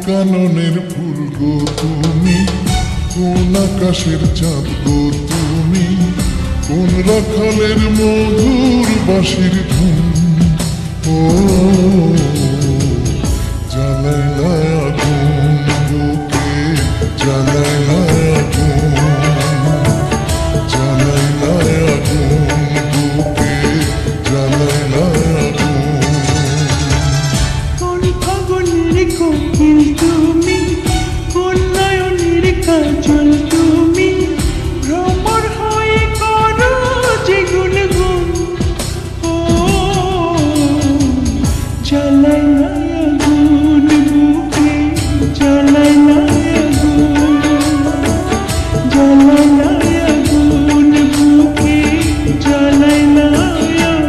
কাননের ফুল গো তুমি, কোন আকাশের চাঁদ গো তুমি, কোন রাখালের মধুর বাঁশির ধুন। ও জ্বালাইলা আগুন বুকে, জ্বালাইলা আগুন, জ্বালাইলা আগুন বুকে, জ্বালাইলা আগুন। কোন ফাগুনের কোকিল তুমি, কোন নয়নের কাজল তুমি, ভ্রমর হয়ে করো যে গুনগুন। ও জ্বালাইলা আগুন বুকে, জ্বালাইলা আগুন, জ্বালাইলা আগুন বুকে, জ্বালাইলা আগুন।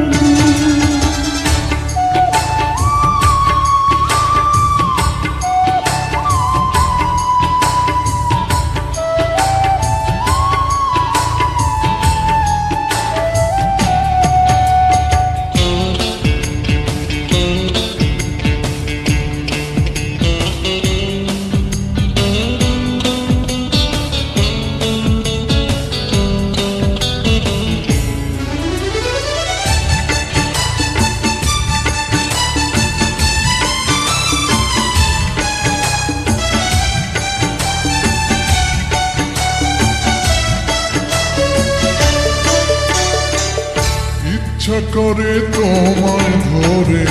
ইচ্ছা করে তোমায় ধরে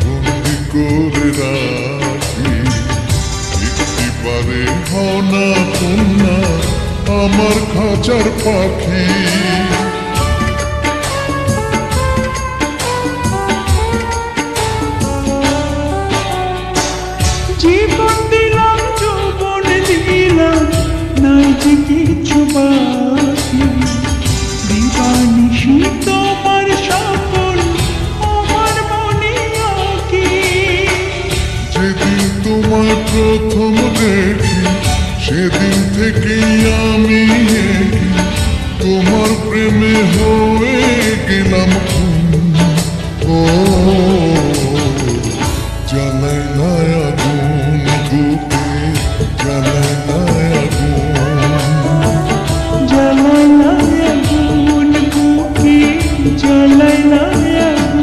বন্দি করে রাখি, একটি পারে হও না কন্যা আমার খাঁচার পাখি। জীবন দিলাম, যৌবন দিলাম, নাই যে কিছু বাকি। দিবানিশি তোমার স্বপন আমার মনে আঁকি। যেদিন তোমায় প্রথম দেখি সেদিন থেকেই আমি একি, তোমার প্রেমে হয়ে গেলাম খুন। ও জ্বালাইলা আগুন বুকে, জ্বালাইলা আগুন, জ্বালাইলা আগুন বুকে, জ্বালাইলা আগুন।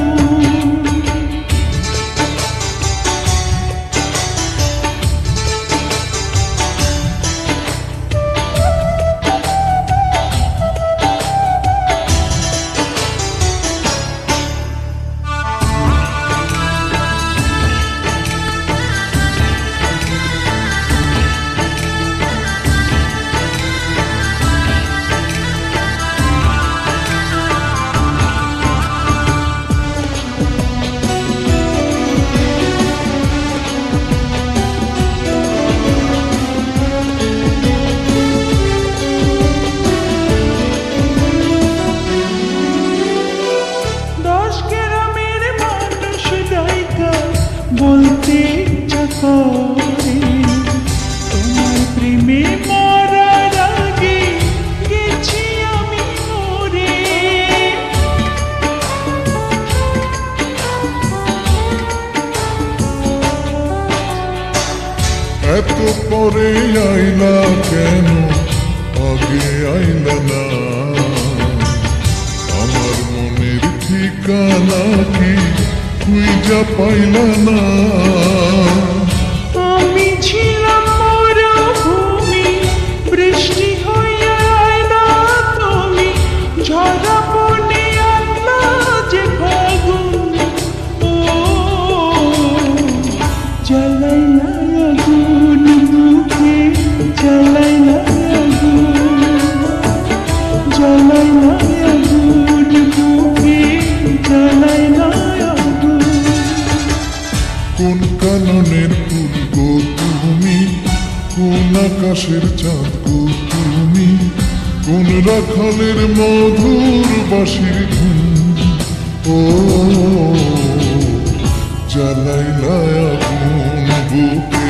বলতে ইচ্ছা করে তোমার প্রেমে মরার আগে গেছি আমি মরে। এত পরে আইলা কেন, আগে আইলা না, আমার মনের ঠিকানা কি খুঁজা পাইলা না। আমি ছিলাম মরুভূমি, বৃষ্টি হইয়া আইলা তুমি, ঝরা বনে আনলা যে ফাগুন। ও জ্বালাইলা আগুন বুকে, জ্বালাইলা আগুন, জ্বালাইলা আগুন বুকে, জ্বালাইলা আগুন। কোন কাননের ফুল গো তুমি, কোন আকাশের চাঁদ গো তুমি, কোন রাখালের মধুর বাঁশির ধুন। ও জ্বালাইলা আগুন বুকে,